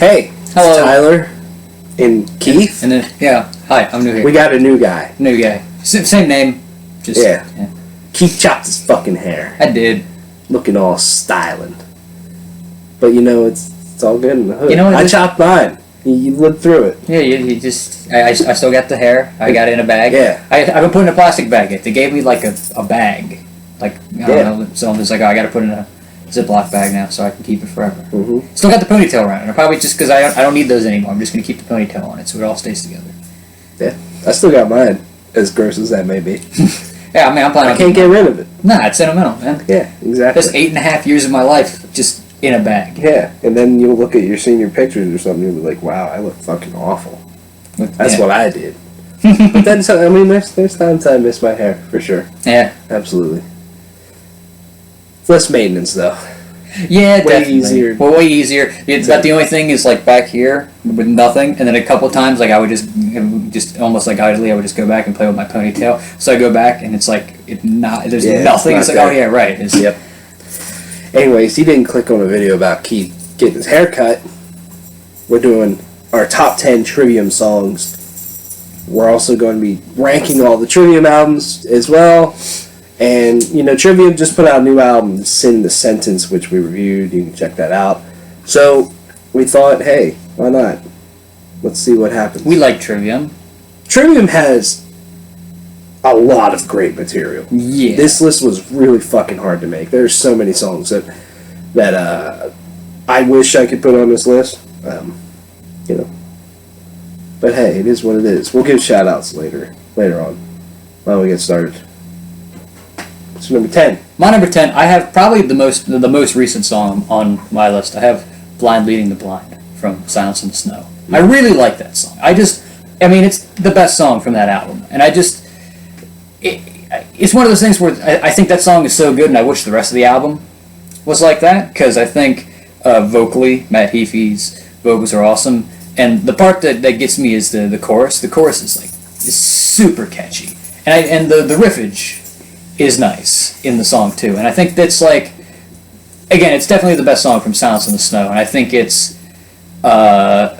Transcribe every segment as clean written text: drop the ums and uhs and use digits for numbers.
Hey, Hello. it's Tyler and Keith. And then, yeah, hi, I'm new here. We got a new guy. New guy. Same name. Just Yeah. Keith chopped his fucking hair. I did. Looking all styling. But you know, it's all good in the hood. You know what? I chopped mine. You lived through it. Yeah, you just... I still got the hair. I got it in a bag. Yeah. I've been putting a plastic bag in. They gave me like a bag. Like, I don't know. So I'm just like, oh, I got to put it in a Ziploc bag now so I can keep it forever. Mm-hmm. Still got the ponytail around it. And probably just because I don't need those anymore. I'm just going to keep the ponytail on it so it all stays together. Yeah. I still got mine, as gross as that may be. Yeah, I mean, I'm planning I can't get rid of it. Nah, it's sentimental, man. Yeah, exactly. That's 8.5 years of my life just in a bag. Yeah, and then you'll look at your senior pictures or something and you'll be like, wow, I look fucking awful. That's what I did. But then, I mean, there's times I miss my hair, for sure. Yeah. Absolutely. It's less maintenance, though. Yeah, way definitely. easier. Well, way easier. It's about the only thing is like back here with nothing, and then a couple times like I would just almost like idly I would just go back and play with my ponytail. So I go back and it's like there's nothing. It's like there. oh yeah, right. Yep. Anyways, he didn't click on a video about Keith getting his hair cut. We're doing our top 10 Trivium songs. We're also going to be ranking all the Trivium albums as well. And, you know, Trivium just put out a new album, Sin the Sentence, which we reviewed. You can check that out. So, we thought, hey, why not? Let's see what happens. We like Trivium. Trivium has a lot of great material. Yeah. This list was really fucking hard to make. There's so many songs that I wish I could put on this list. You know. But hey, it is what it is. We'll give shout outs later on. Why don't we get started? What's number 10? My number 10, I have probably the most recent song on my list. I have Blind Leading the Blind from Silence in the Snow. I really like that song. I mean, it's the best song from that album. And it's one of those things where I think that song is so good and I wish the rest of the album was like that. Because I think vocally, Matt Heafy's vocals are awesome. And the part that gets me is the chorus. The chorus is super catchy. And the riffage is nice in the song too. And I think that's like, again, it's definitely the best song from Silence in the Snow. And I think it's, that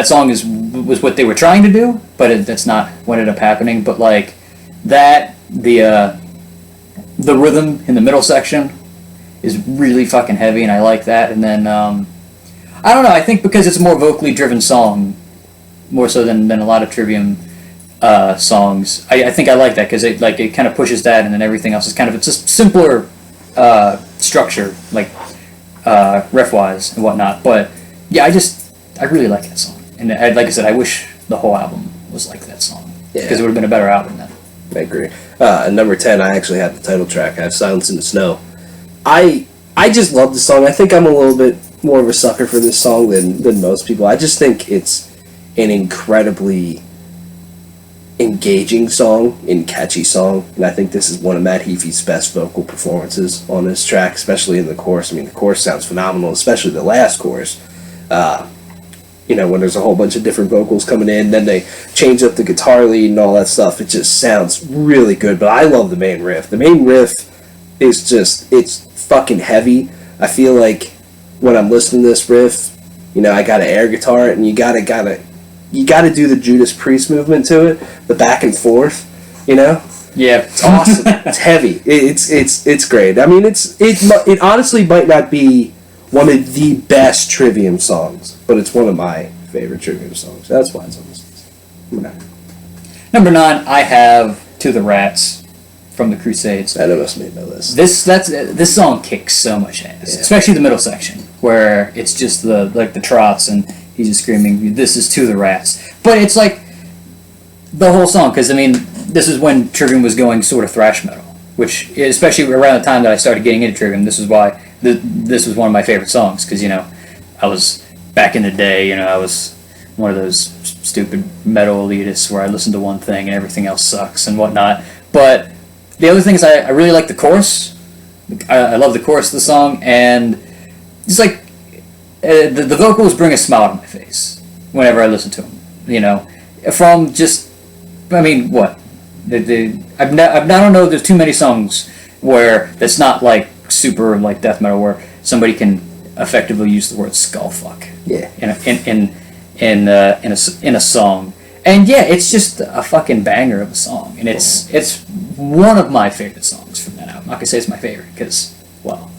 song was what they were trying to do, but that's not what ended up happening. But like that, the rhythm in the middle section is really fucking heavy, and I like that. And then, I don't know, I think because it's a more vocally driven song, more so than a lot of Trivium songs, I think I like that because it kind of pushes that, and then everything else is kind of, it's just simpler structure, like riff wise and whatnot. But yeah, I really like that song, and like I said, I wish the whole album was like that song because it would have been a better album then. I agree. Number 10, I actually have the title track. I have Silence in the Snow. I just love the song. I think I'm a little bit more of a sucker for this song than most people. I just think it's an incredibly engaging song and catchy song, and I think this is one of Matt Heafy's best vocal performances on this track, especially in the chorus. I mean, the chorus sounds phenomenal, especially the last chorus. You know, when there's a whole bunch of different vocals coming in, then they change up the guitar lead and all that stuff. It just sounds really good, but I love the main riff. The main riff is just, it's fucking heavy. I feel like when I'm listening to this riff, you know, I got an air guitar, and you gotta do the Judas Priest movement to it, the back and forth, you know? Yeah. It's awesome. It's heavy. It's great. I mean, it honestly might not be one of the best Trivium songs, but it's one of my favorite Trivium songs. That's why it's on this list. Number 9, I have To the Rats from the Crusades. That almost made my list. This song kicks so much ass, especially the middle section where it's just the trots and he's just screaming, "This is To the Rats." But it's like the whole song, because I mean, this is when Trivium was going sort of thrash metal, which especially around the time that I started getting into Trivium, this is why this was one of my favorite songs, because you know, I was back in the day, you know, I was one of those stupid metal elitists where I listened to one thing and everything else sucks and whatnot. But the other thing is I really like the chorus. I love the chorus of the song, and just like the vocals bring a smile to my face whenever I listen to them. You know, from just, I mean, what? I don't know. There's too many songs where it's not like super like death metal where somebody can effectively use the word skullfuck. Yeah. In a song. And yeah, it's just a fucking banger of a song, and it's one of my favorite songs from that album. I'm not gonna say it's my favorite because, well,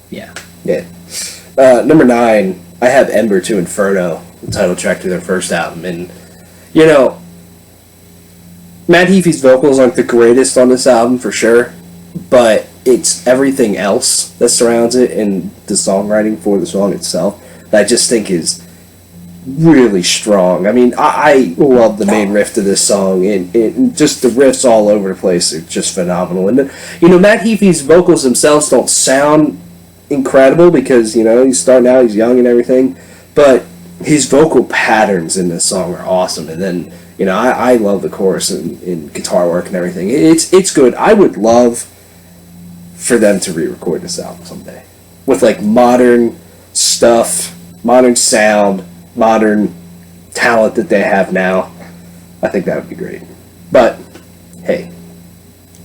yeah. Yeah. Number 9, I have Ember to Inferno, the title track to their first album, and you know, Matt Heafy's vocals aren't the greatest on this album for sure, but it's everything else that surrounds it and the songwriting for the song itself that I just think is really strong. I mean, I love the main riff to this song, and just the riffs all over the place are just phenomenal. And you know, Matt Heafy's vocals themselves don't sound incredible because, you know, he's starting out, he's young and everything, but his vocal patterns in this song are awesome. And then, you know, I love the chorus and guitar work and everything. It's good. I would love for them to re-record this album someday with like modern stuff, modern sound, modern talent that they have now. I think that would be great. But hey,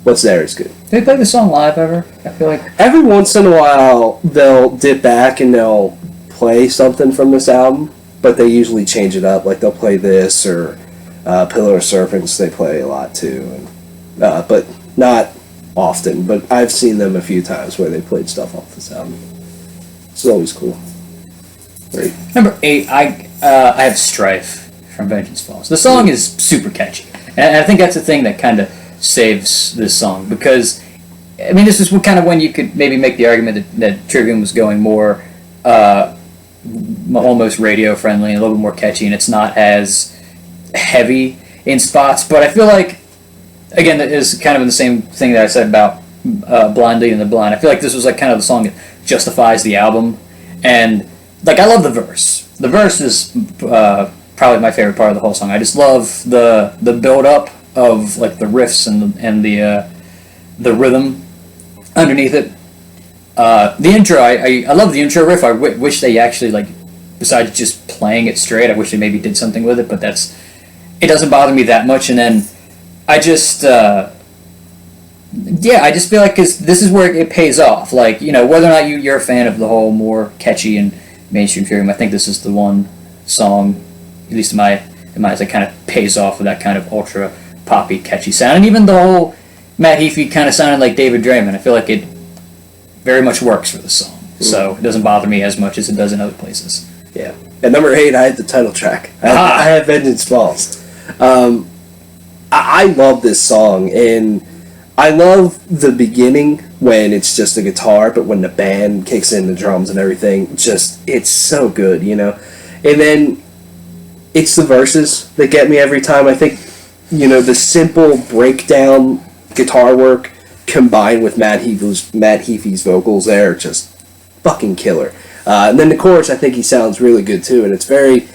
what's there is good. Do they play the song live ever? I feel like every once in a while they'll dip back and they'll play something from this album, but they usually change it up. Like they'll play this or Pillar of Serpents. They play a lot too, and, but not often. But I've seen them a few times where they played stuff off this album. It's always cool. Right. Number 8, I have Strife from Vengeance Falls. The song is super catchy, and I think that's the thing that kind of saves this song, because I mean, this is kind of when you could maybe make the argument that Trivium was going more almost radio friendly and a little bit more catchy, and it's not as heavy in spots. But I feel like, again, that is kind of the same thing that I said about Blind Leading the Blind. I feel like this was like kind of the song that justifies the album, and like, I love the verse. The verse is probably my favorite part of the whole song. I just love the build up of like the riffs and the rhythm underneath it. The intro, I love the intro riff. I wish they actually, like, besides just playing it straight, I wish they maybe did something with it. But it doesn't bother me that much. And then I just I just feel like, 'cause this is where it pays off. Like, you know, whether or not you're a fan of the whole more catchy and mainstream Trivium, I think this is the one song, at least in my eyes, that kind of pays off with that kind of ultra poppy, catchy sound. And even the whole Matt Heafy kind of sounded like David Draymond. I feel like it very much works for the song. So it doesn't bother me as much as it does in other places. Yeah. At number 8, I had the title track. I have Vengeance Falls. I love this song, and I love the beginning when it's just a guitar, but when the band kicks in the drums and everything, it's so good, you know? And then it's the verses that get me every time. I think, you know, the simple breakdown guitar work combined with Matt Heafy's vocals there, just fucking killer. And then the chorus, I think he sounds really good too, and it's very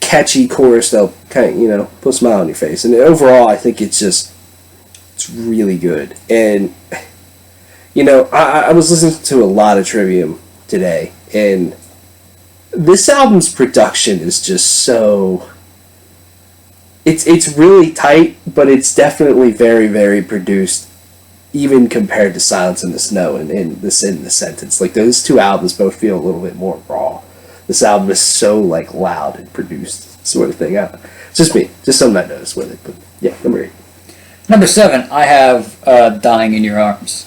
catchy chorus that'll kind of, you know, put a smile on your face. And overall, I think it's really good. And you know, I was listening to a lot of Trivium today, and this album's production is just so... It's really tight, but it's definitely very, very produced, even compared to Silence in the Snow and the Sentence. Like, those two albums both feel a little bit more raw. This album is so, like, loud and produced, sort of thing. It's just me. Just something I noticed with it. But, yeah, number 8. Number 7, I have Dying in Your Arms.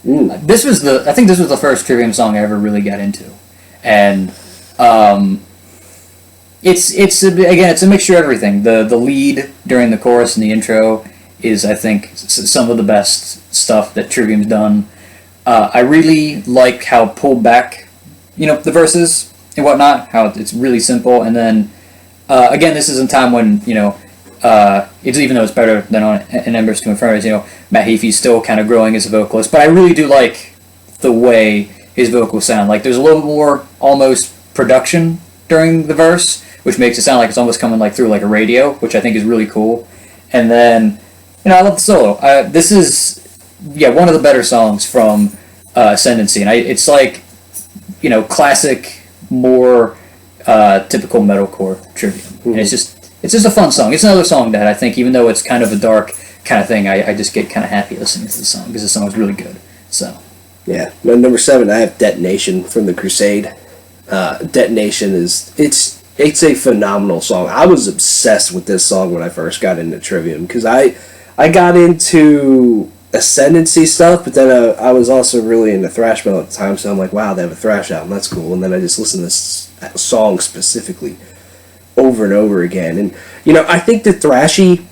I think this was the first Trivium song I ever really got into, and it's a mixture of everything. The lead during the chorus and the intro is, I think, some of the best stuff that Trivium's done. I really like how pulled back, you know, the verses and whatnot. How it's really simple, and then again, this is a time when, you know, it's, even though it's better than on an Embers to Inferno, you know, Matt Heafy's still kind of growing as a vocalist, but I really do like the way his vocals sound. Like, there's a little more almost production during the verse, which makes it sound like it's almost coming like through like a radio, which I think is really cool. And then, you know, I love the solo. This is, one of the better songs from Ascendancy, and it's like, you know, classic, more typical metalcore Trivium. Mm-hmm. And it's just a fun song. It's another song that I think, even though it's kind of a dark kind of thing, I just get kind of happy listening to the song, because the song is really good. So, yeah. Number 7, I have Detonation from the Crusade. Detonation it's a phenomenal song. I was obsessed with this song when I first got into Trivium because I got into Ascendancy stuff, but then I was also really into thrash metal at the time, so I'm like, wow, they have a thrash album, that's cool. And then I just listened to this song specifically over and over again. And, I think the thrashy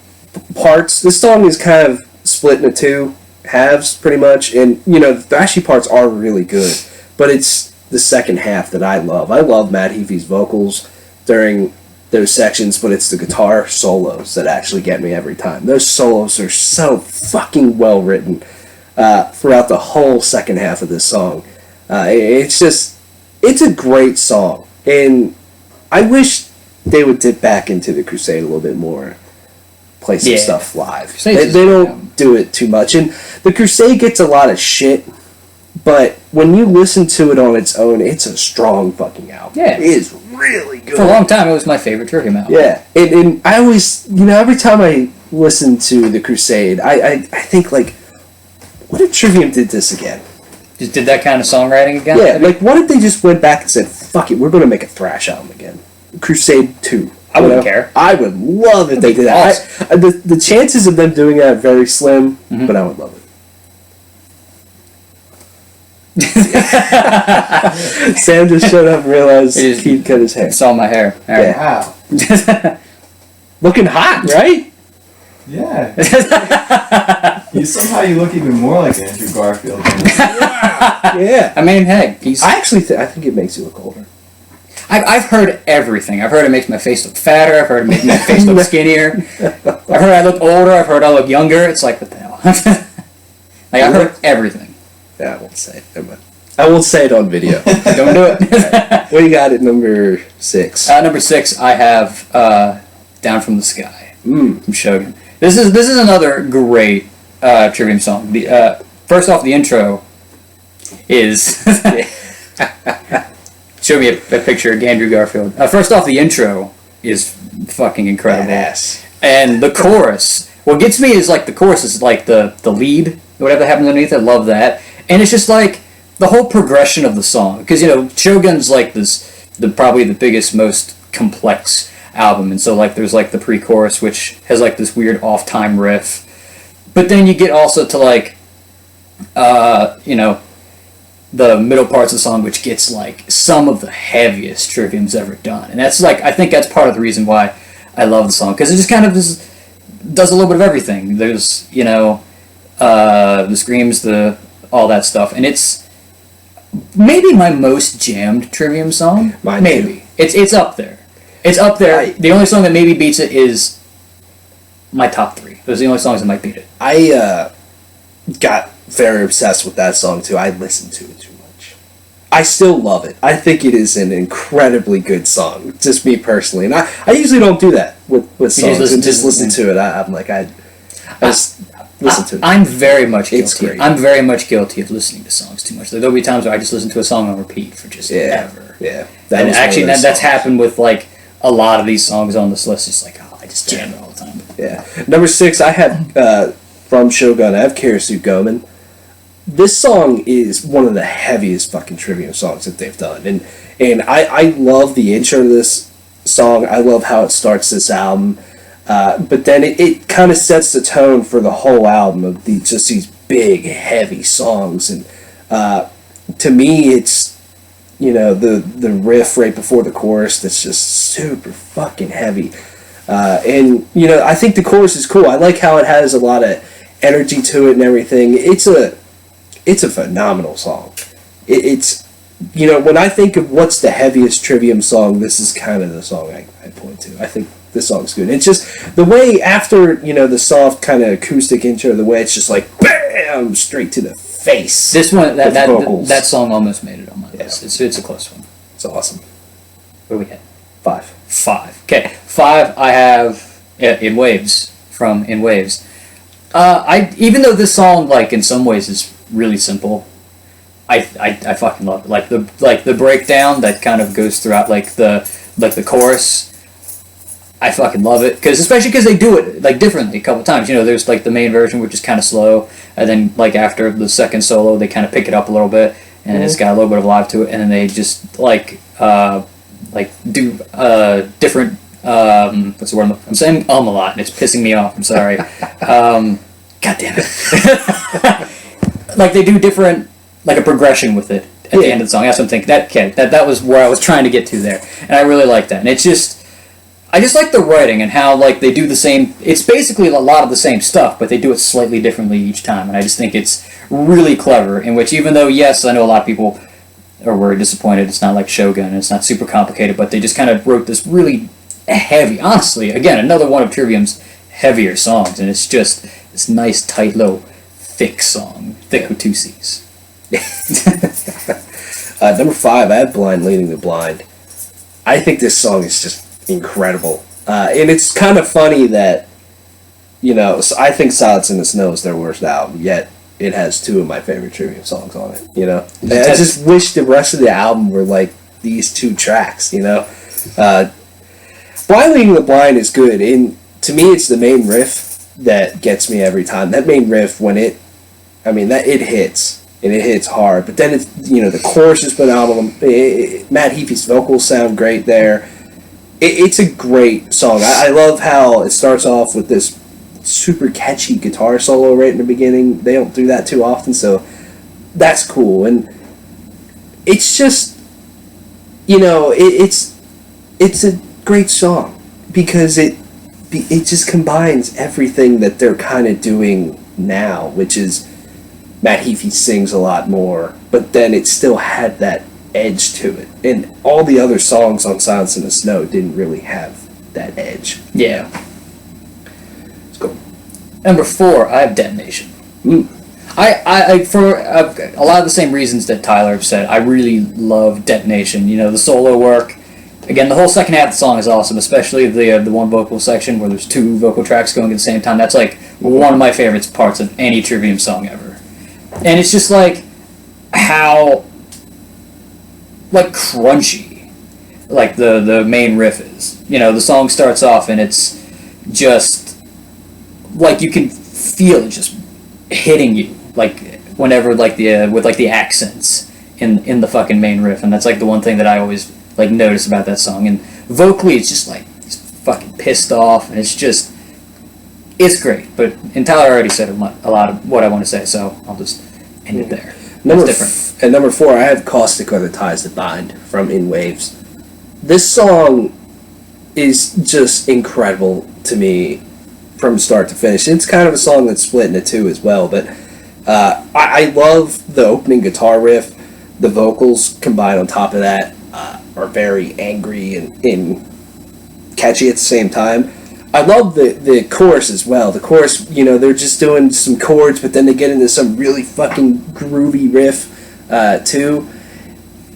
parts, this song is kind of split into two halves, pretty much. And, the thrashy parts are really good, but it's the second half that I love. I love Matt Heafy's vocals during those sections, but it's the guitar solos that actually get me every time. Those solos are so fucking well written throughout the whole second half of this song. It's a great song, and I wish they would dip back into the Crusade a little bit more, play some stuff live. They don't do it too much, and the Crusade gets a lot of shit, but when you listen to it on its own, it's a strong fucking album. Yeah. It is really good. For a long time, it was my favorite Trivium album. Yeah, and I always, every time I listen to the Crusade, I think, like, what if Trivium did this again? Just did that kind of songwriting again? Yeah, like, what if they just went back and said, fuck it, we're going to make a thrash album again? Crusade 2. I wouldn't care. I would love if they did that. Awesome. The chances of them doing that are very slim, but I would love it. Sam just showed up and realized Keith cut his hair. Saw my hair. All right. Yeah. Wow. Looking hot, right? Yeah. Somehow you look even more like Andrew Garfield. Yeah. I mean, hey, I actually I think it makes you look older. I've heard everything. I've heard it makes my face look fatter. I've heard it makes my face look skinnier. I've heard I look older. I've heard I look younger. It's like, what the hell? Like, I've heard everything. Yeah, I won't say it. Never mind. I won't say it on video. Don't do it. What do you got at number 6? Number 6, I have "Down from the Sky" from Shogun. This is another great Trivium song. First off, the intro is show me a picture of Andrew Garfield. First off, the intro is fucking incredible. Badass. And the chorus, what gets me is like the chorus is like the lead, whatever happens underneath. I love that, and it's just like the whole progression of the song, because Shogun's like probably the biggest, most complex album, and so like there's like the pre-chorus, which has like this weird off-time riff, but then you get also to like the middle parts of the song, which gets like some of the heaviest Trivium's ever done, and that's like, I think that's part of the reason why I love the song, because it just kind of does a little bit of everything. There's the screams, all that stuff, and it's maybe my most jammed Trivium song. Mine maybe too. It's up there. It's up there. The only song that maybe beats it is my top 3. Those are the only songs that might beat it. I got very obsessed with that song too. I listened to it too much. I still love it. I think it is an incredibly good song. Just me personally, and I usually don't do that with songs and just listen to it. I'm like I just listen to it. I'm very much guilty. It's great. I'm very much guilty of listening to songs too much. There'll be times where I just listen to a song on repeat for just ever. Yeah. And actually, that's happened with like a lot of these songs on this list. It's like, I just jam it all the time. Yeah. Number 6, I have from Shogun. I have Karasu Gomen. This song is one of the heaviest fucking Trivium songs that they've done, and I love the intro to this song. I love how it starts this album. But then it kind of sets the tone for the whole album of these big, heavy songs. And to me, it's, the riff right before the chorus that's just super fucking heavy. And I think the chorus is cool. I like how it has a lot of energy to it and everything. It's a phenomenal song. It's when I think of what's the heaviest Trivium song, this is kind of the song I point to. I think this song's good. It's just the way after the soft kind of acoustic intro, the way it's just like bam straight to the face. This one, that song almost made it on my list. It's a close one. It's awesome. What do we get? 5. Okay, 5. I have In Waves from In Waves. Even though this song, like in some ways, is really simple, I fucking love it. Like the breakdown that kind of goes throughout, like the chorus. I fucking love it, especially because they do it like differently a couple times. There's like the main version, which is kind of slow, and then like after the second solo, they kind of pick it up a little bit, and it's got a little bit of live to it, and then they just do different. What's the word? I'm saying a lot, and it's pissing me off. I'm sorry. God damn it. Like they do different, like a progression with it at the end of the song. That's what I'm thinking. That was where I was trying to get to there, and I really like that. And it's just, I just like the writing and how like they do the same. It's basically a lot of the same stuff, but they do it slightly differently each time. And I just think it's really clever. In which, even though yes, I know a lot of people were disappointed. It's not like Shogun. And it's not super complicated, but they just kind of wrote this really heavy. Honestly, again, another one of Trivium's heavier songs, and it's just this nice, tight, low, thick song, thick with two C's. Number 5, I have Blind Leading the Blind. I think this song is just incredible. And it's kind of funny that, I think Silence in the Snow is their worst album, yet it has 2 of my favorite Trivium songs on it, And I just wish the rest of the album were like these 2 tracks, Blind Leading the Blind is good, and to me it's the main riff that gets me every time. That main riff, when it hits, and it hits hard, but then it's, the chorus is phenomenal. Matt Heafy's vocals sound great there. It's a great song. I love how it starts off with this super catchy guitar solo right in the beginning. They don't do that too often, so that's cool. And it's just, it's a great song because it just combines everything that they're kind of doing now, which is Matt Heafy sings a lot more, but then it still had that edge to it. And all the other songs on Silence in the Snow didn't really have that edge. Yeah. Let's go. Number 4, I have Detonation. I for a lot of the same reasons that Tyler have said, I really love Detonation. The solo work. Again, the whole second half of the song is awesome, especially the one vocal section where there's 2 vocal tracks going at the same time. That's like one of my favorite parts of any Trivium song ever. And it's just like how like crunchy like the main riff is. The song starts off and it's just like you can feel it just hitting you like whenever like with like the accents in the fucking main riff, and that's like the one thing that I always like notice about that song. And vocally it's just like he's fucking pissed off, and it's great. But Tyler already said a lot of what I want to say, so I'll just end it there. At number 4, I have Caustic Are the Ties That Bind from In Waves. This song is just incredible to me from start to finish. It's kind of a song that's split into 2 as well, but I love the opening guitar riff. The vocals combined on top of that are very angry and catchy at the same time. I love the chorus as well. The chorus, they're just doing some chords, but then they get into some really fucking groovy riff too.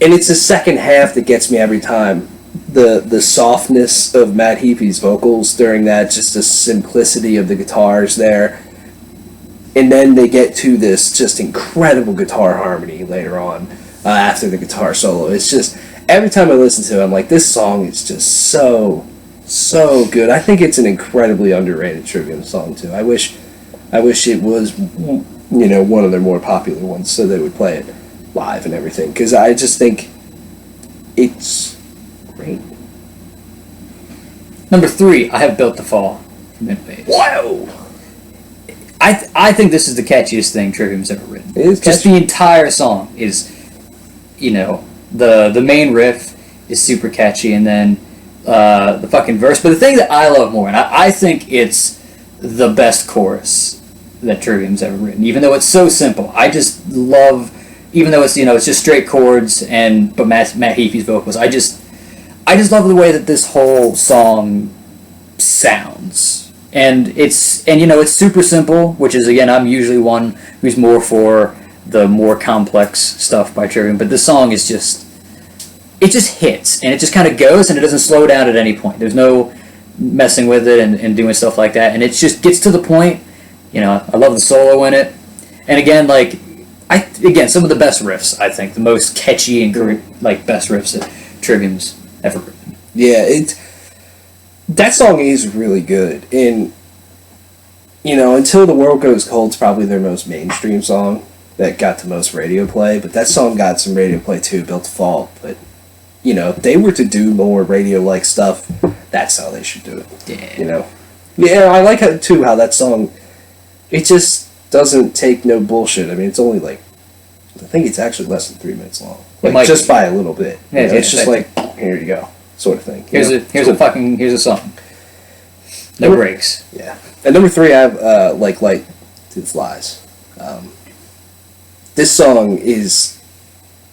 And it's the second half that gets me every time. The softness of Matt Heafy's vocals during that, just the simplicity of the guitars there. And then they get to this just incredible guitar harmony later on after the guitar solo. It's just, every time I listen to it, I'm like, this song is just so good. I think it's an incredibly underrated Trivium song too. I wish it was, one of their more popular ones, so they would play it live and everything. Because I just think it's great. Number 3, I have Built to Fall from In Waves. Wow. I think this is the catchiest thing Trivium's ever written. It is just catchy. the entire song is, the main riff is super catchy, and then the fucking verse. But the thing that I love more, and I think it's the best chorus that Trivium's ever written, even though it's so simple. I just love, even though it's it's just straight chords but Matt Heafy's vocals. I just love the way that this whole song sounds, and it's super simple, which is, again, I'm usually one who's more for the more complex stuff by Trivium, but this song is just, it just hits, and it just kind of goes, and it doesn't slow down at any point. There's no messing with it and doing stuff like that, and it just gets to the point. I love the solo in it, and again, some of the best riffs, I think, the most catchy and best riffs that Trivium's ever written. Yeah, that song is really good, and Until the World Goes Cold's probably their most mainstream song. that got the most radio play, but that song got some radio play too, Built to Fall. But, you know, if they were to do more radio-like stuff, that's how they should do it. Yeah. You know? Yeah, I like how, too, how that song, it just doesn't take no bullshit. I mean, it's only like, I think it's actually less than 3 minutes long. Like, just by a little bit. Yeah, You know, yeah, it's just like, here you go, sort of thing. Here's a song. No breaks. Yeah. At number 3, I have Like Light to the Flies. This song is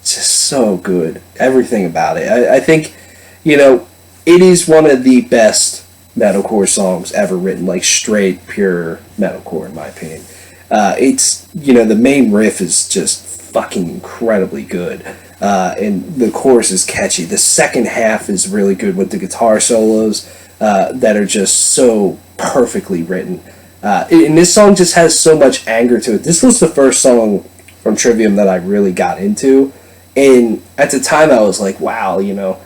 just so good. Everything about it. I think, you know, it is one of the best metalcore songs ever written. Like, straight, pure metalcore, in my opinion. It's, you know, the main riff is just fucking incredibly good. And the chorus is catchy. The second half is really good with the guitar solos that are just so perfectly written. And this song just has so much anger to it. This was the first song from Trivium that I really got into. And at the time I was like, wow, you know,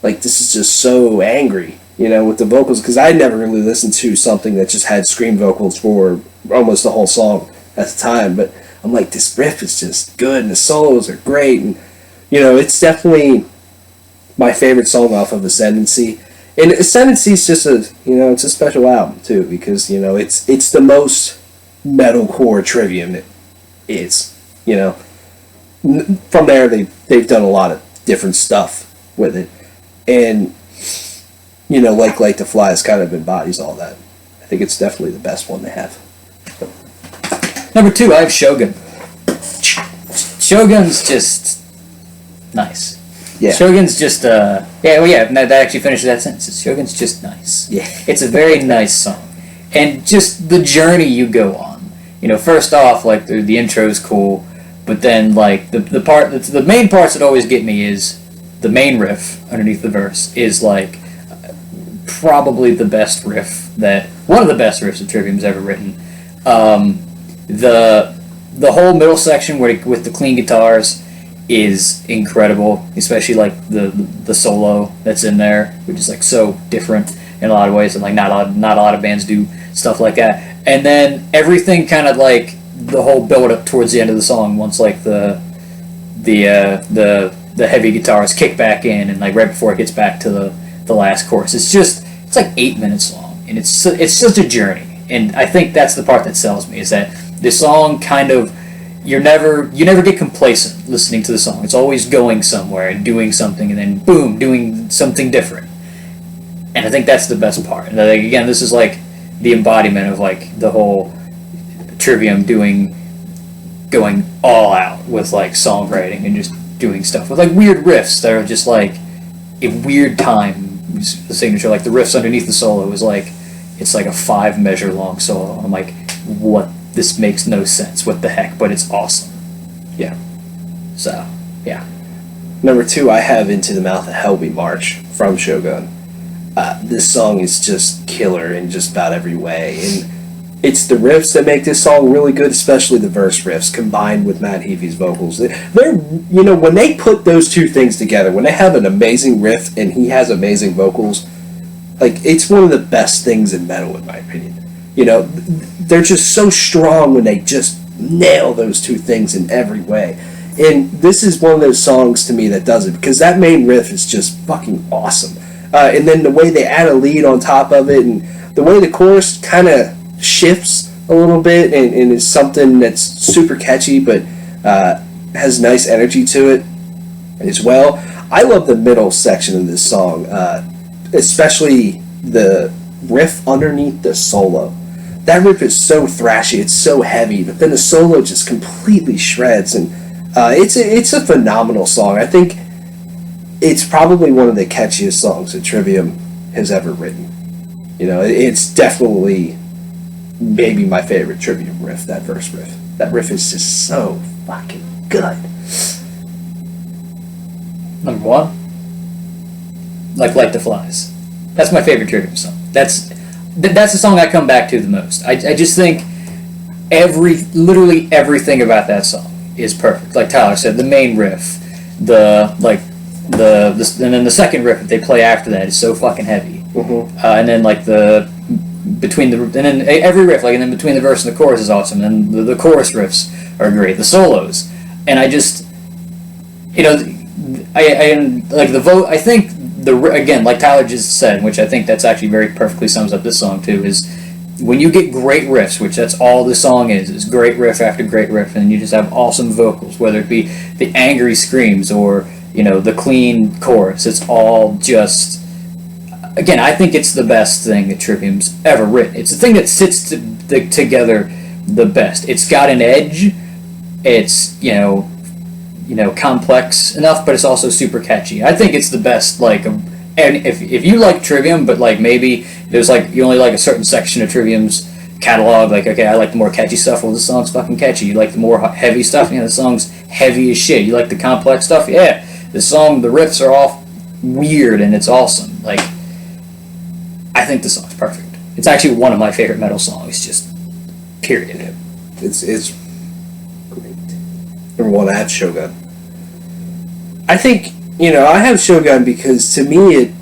like this is just so angry, you know, with the vocals. Because I never really listened to something that just had scream vocals for almost the whole song at the time. But I'm like, this riff is just good and the solos are great. And, you know, it's definitely my favorite song off of Ascendancy. And Ascendancy is just a, you know, it's a special album too, because, you know, it's the most metalcore Trivium it is, you know. From there, they've done a lot of different stuff with it. And, you know, Like Light to Flies kind of embodies all that. I think it's definitely the best one they have. Number 2, I have Shogun. Shogun's just nice. Yeah. Shogun's just, that actually finishes that sentence. Shogun's just nice. Yeah. It's a very nice song. And just the journey you go on. You know, first off, like, the intro's cool, but then, like, the main parts that always get me is the main riff underneath the verse is, like, probably the best riff one of the best riffs that Trivium's ever written. The whole middle section with the clean guitars is incredible, especially like the solo that's in there, which is like so different in a lot of ways, and like not a lot of bands do stuff like that. And then everything kind of like the whole build up towards the end of the song, once like the heavy guitars kick back in, and like right before it gets back to the last chorus, it's like 8 minutes long, and it's such a journey. And I think that's the part that sells me, is that this song kind of, you never get complacent listening to the song. It's always going somewhere and doing something, and then boom, doing something different. And I think that's the best part. And like, again, this is like the embodiment of like the whole Trivium going all out with like songwriting and just doing stuff with like weird riffs that are just like a weird time. The signature, like the riffs underneath the solo is like, it's like a 5 measure long solo. I'm like, what? This makes no sense. What the heck? But it's awesome. Yeah. So, yeah. Number 2, I have Into the Mouth of Hell We March from Shogun. This song is just killer in just about every way. And it's the riffs that make this song really good, especially the verse riffs, combined with Matt Heafy's vocals. They're, you know, when they put those two things together, when they have an amazing riff and he has amazing vocals, like, it's one of the best things in metal, in my opinion. You know, they're just so strong when they just nail those two things in every way. And this is one of those songs to me that does it, because that main riff is just fucking awesome. And then the way they add a lead on top of it, and the way the chorus kind of shifts a little bit, and is something that's super catchy, but has nice energy to it as well. I love the middle section of this song, especially the riff underneath the solo. That riff is so thrashy, it's so heavy, but then the solo just completely shreds, and it's a phenomenal song. I think it's probably one of the catchiest songs that Trivium has ever written. You know, it's definitely maybe my favorite Trivium riff, that verse riff. That riff is just so fucking good. Number 1, Like Light to Flies. That's my favorite Trivium song. That's the song I come back to the most. I just think literally everything about that song is perfect. Like Tyler said, the main riff, and then the second riff that they play after that is so fucking heavy. Mm-hmm. And then like the between the and then every riff, like, and then between the verse and the chorus is awesome. And then the chorus riffs are great, the solos, and I just, I like the vote. I think again, like Tyler just said, which I think that's actually very perfectly sums up this song too, is when you get great riffs, which that's all the song is great riff after great riff, and you just have awesome vocals, whether it be the angry screams or the clean chorus. It's all just, again, I think it's the best thing that Trivium's ever written. It's the thing that sits together the best. It's got an edge. It's complex enough, but it's also super catchy. I think it's the best. Like, and if you like Trivium, but like maybe there's like you only like a certain section of Trivium's catalog. Like, okay, I like the more catchy stuff. Well, this song's fucking catchy. You like the more heavy stuff. The song's heavy as shit. You like the complex stuff. Yeah, the song, the riffs are all weird and it's awesome. Like, I think the song's perfect. It's actually one of my favorite metal songs. Just period. It's great. Number one, I have Shogun. I think I have Shogun because to me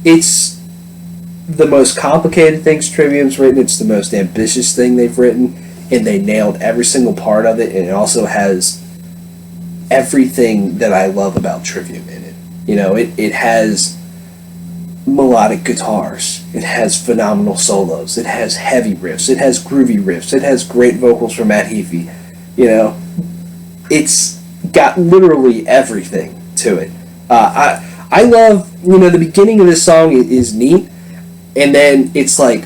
it's the most complicated things Trivium's written. It's the most ambitious thing they've written, and they nailed every single part of it. And it also has everything that I love about Trivium in it. It has melodic guitars. It has phenomenal solos. It has heavy riffs. It has groovy riffs. It has great vocals from Matt Heafy. It's got literally everything to it. I love, the beginning of this song is neat, and then it's like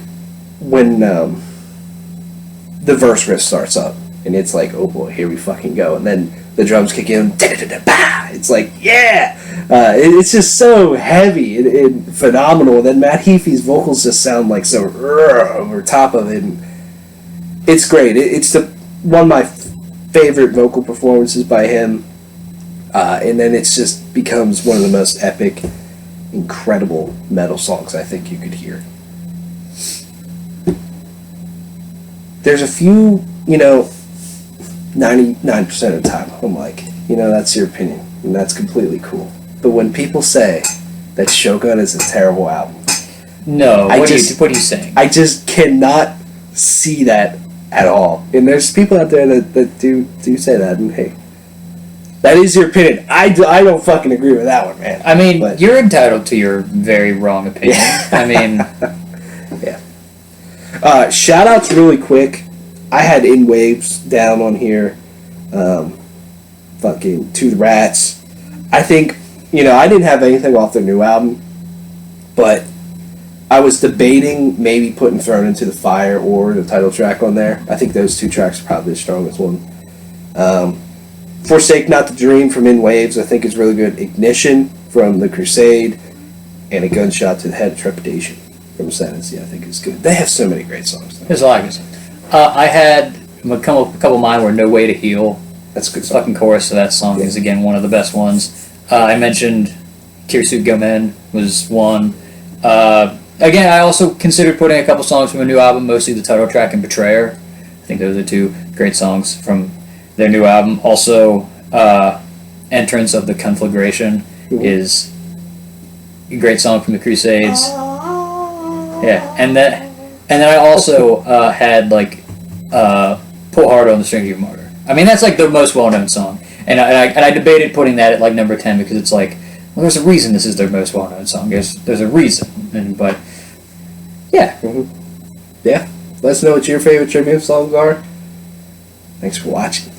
when the verse riff starts up, and it's like, oh boy, here we fucking go, and then the drums kick in, it's like, yeah! It's just so heavy and phenomenal, and then Matt Heafy's vocals just sound like so over top of it, and it's great. It's one of my favorite vocal performances by him, and then it just becomes one of the most epic, incredible metal songs I think you could hear. There's a few, 99% of the time, I'm like, that's your opinion, and that's completely cool. But when people say that Shogun is a terrible album, no, what are you saying? I just cannot see that at all. And there's people out there that do say that, and hey, that is your opinion. I don't fucking agree with that one, man. I mean, but you're entitled to your very wrong opinion. I mean, yeah. Shout outs really quick. I had In Waves down on here. Fucking To the Rats. I think, I didn't have anything off their new album, but I was debating maybe putting Thrown Into the Fire or the title track on there. I think those two tracks are probably the strongest one. Forsake Not the Dream from In Waves, I think is really good. Ignition from The Crusade, and A Gunshot to the Head, Trepidation from Ascendancy, I think is good. They have so many great songs. There's a lot of good songs. I had a couple of mine were No Way to Heal. That's a good song. Fucking chorus of that song is, again, one of the best ones. I mentioned Kirsu Gomen was one. Again, I also considered putting a couple songs from a new album, mostly the title track and Betrayer. I think those are two great songs from their new album. Also, Entrance of the Conflagration is a great song from the Crusades. Yeah, and then I also had like Pull Hard on the Strings of Your Martyr. I mean, that's like the most well-known song, and I debated putting that at like number 10 because it's like, well, there's a reason this is their most well-known song. There's a reason, but yeah. Yeah. Let us know what your favorite Trivium songs are. Thanks for watching.